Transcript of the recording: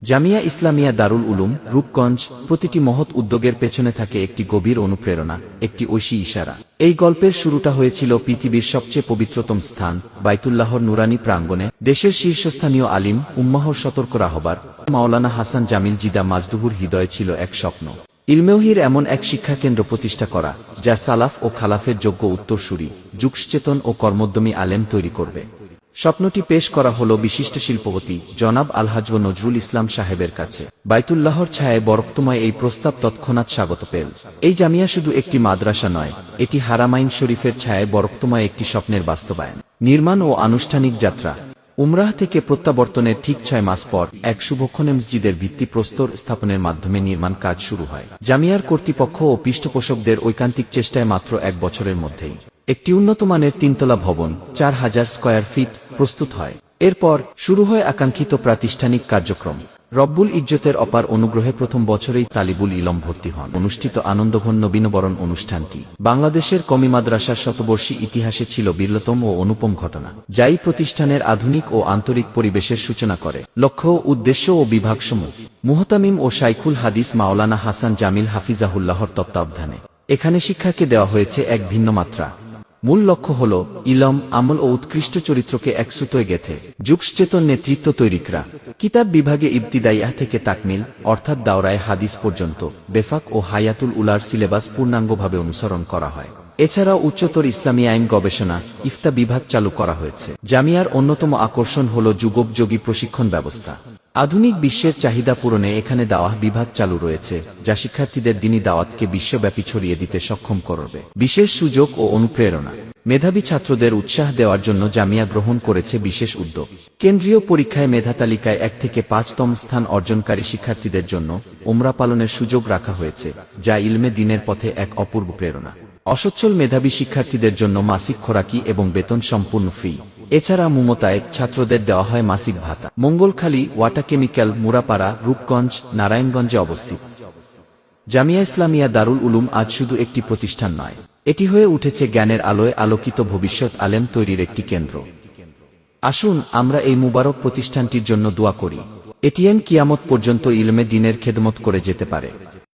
জামিয়া ইসলামিয়া দারুল উলুম, রূপগঞ্জ। প্রতিটি মহৎ উদ্যোগের পেছনে থাকে একটি গভীর অনুপ্রেরণা, একটি ঐশী ইশারা। এই গল্পের শুরুটা হয়েছিল পৃথিবীর সবচেয়ে পবিত্রতম স্থান বাইতুল্লাহর নুরানি প্রাঙ্গণে। দেশের শীর্ষস্থানীয় আলিম উম্মাহর সতর্ক রাহবার মাওলানা হাসান জামিল জিদা মাজদুহুর হৃদয়ে ছিল এক স্বপ্ন, ইলমেওহির এমন এক শিক্ষাকেন্দ্র প্রতিষ্ঠা করা, যা সালাফ ও খালাফের যোগ্য উত্তরসূরি, যুগসচেতন ও কর্মোদ্যমী আলেম তৈরি করবে। স্বপ্নটি পেশ করা হল বিশিষ্ট শিল্পপতি জনাব আলহাজ নজরুল ইসলাম সাহেবের কাছে। বাইতুল্লাহর ছায়ায় বরকতময় এই প্রস্তাব তৎক্ষণাৎ স্বাগত পেল। এই জামিয়া শুধু একটি মাদ্রাসা নয়, এটি হারামাইন শরীফের ছায়ায় বরকতময় একটি স্বপ্নের বাস্তবায়ন। নির্মাণ ও আনুষ্ঠানিক যাত্রা। উমরাহ থেকে প্রত্যাবর্তনের ঠিক 6 মাস পর এক শুভক্ষণে মসজিদের ভিত্তিপ্রস্তর স্থাপনের মাধ্যমে নির্মাণ কাজ শুরু হয়। জামিয়ার কর্তৃপক্ষ ও পৃষ্ঠপোষকদের ঐকান্তিক চেষ্টায় মাত্র 1 বছরের মধ্যেই একটি উন্নতমানের 3 তলা ভবন 4000 স্কয়ার ফিট প্রস্তুত হয়। এরপর শুরু হয় আকাঙ্ক্ষিত প্রাতিষ্ঠানিক কার্যক্রম। রব্বুল ইজ্জতের অপার অনুগ্রহে প্রথম বছরেই তালিবুল ইলম ভর্তি হন। অনুষ্ঠিত আনন্দঘন নবীনবরণ অনুষ্ঠানটি বাংলাদেশের কওমি মাদ্রাসার শতবর্ষী ইতিহাসে ছিল বিরলতম ও অনুপম ঘটনা, যাই প্রতিষ্ঠানের আধুনিক ও আন্তরিক পরিবেশের সূচনা করে। লক্ষ্য, উদ্দেশ্য ও বিভাগসমূহ। মুহতামিম ও শাইখুল হাদিস মাওলানা হাসান জামিল হাফিজাহুল্লাহর তত্ত্বাবধানে এখানে শিক্ষাকে দেওয়া হয়েছে এক ভিন্ন মাত্রা। মূল লক্ষ্য হল ইলম, আমল ও উৎকৃষ্ট চরিত্রকে এক সুতোয় গেথে যুগসচেতন নেতৃত্ব তৈরি করা। কিতাব বিভাগে ইবতিদাইয়াহ থেকে তাকমিল অর্থাৎ দাওরায়ে হাদিস পর্যন্ত বেফাক ও হায়াতুল উলার সিলেবাস পূর্ণাঙ্গভাবে অনুসরণ করা হয়। এছাড়াও উচ্চতর ইসলামী আইন গবেষণা, ইফতা বিভাগ চালু করা হয়েছে। জামিয়ার অন্যতম আকর্ষণ হল যুগোপযোগী প্রশিক্ষণ ব্যবস্থা। আধুনিক বিশ্বের চাহিদা পূরণে এখানে দাওয়াহ বিভাগ চালু রয়েছে, যা শিক্ষার্থীদের দ্বীনি দাওয়াতকে বিশ্বব্যাপী ছড়িয়ে দিতে সক্ষম করবে। বিশেষ সুযোগ ও অনুপ্রেরণা। মেধাবী ছাত্রদের উৎসাহ দেওয়ার জন্য জামিয়া গ্রহণ করেছে বিশেষ উদ্যোগ। কেন্দ্রীয় পরীক্ষায় মেধা তালিকায় 1 থেকে 5তম স্থান অর্জনকারী শিক্ষার্থীদের জন্য উমরা পালনের সুযোগ রাখা হয়েছে, যা ইলমে দ্বীনের পথে এক অপূর্ব প্রেরণা। অসচ্ছল মেধাবী শিক্ষার্থীদের জন্য মাসিক খোরাকি এবং বেতন সম্পূর্ণ ফ্রি। এছাড়া মুমতায়েব ছাত্রদের দেওয়া হয় মাসিক ভাতা। মঙ্গলখালী, ওয়াটা কেমিক্যাল, মুরাপাড়া, রূপগঞ্জ, নারায়ণগঞ্জে অবস্থিত। জামিয়া ইসলামিয়া দারুল উলুম আজ শুধু একটি প্রতিষ্ঠান নয়, এটি হয়ে উঠেছে জ্ঞানের আলোয় আলোকিত ভবিষ্যৎ আলেম তৈরির একটি কেন্দ্র। আসুন আমরা এই মুবারক প্রতিষ্ঠানটির জন্য দোয়া করি, এটি কিয়ামত পর্যন্ত ইলমে দ্বীনের খেদমত করে যেতে পারে।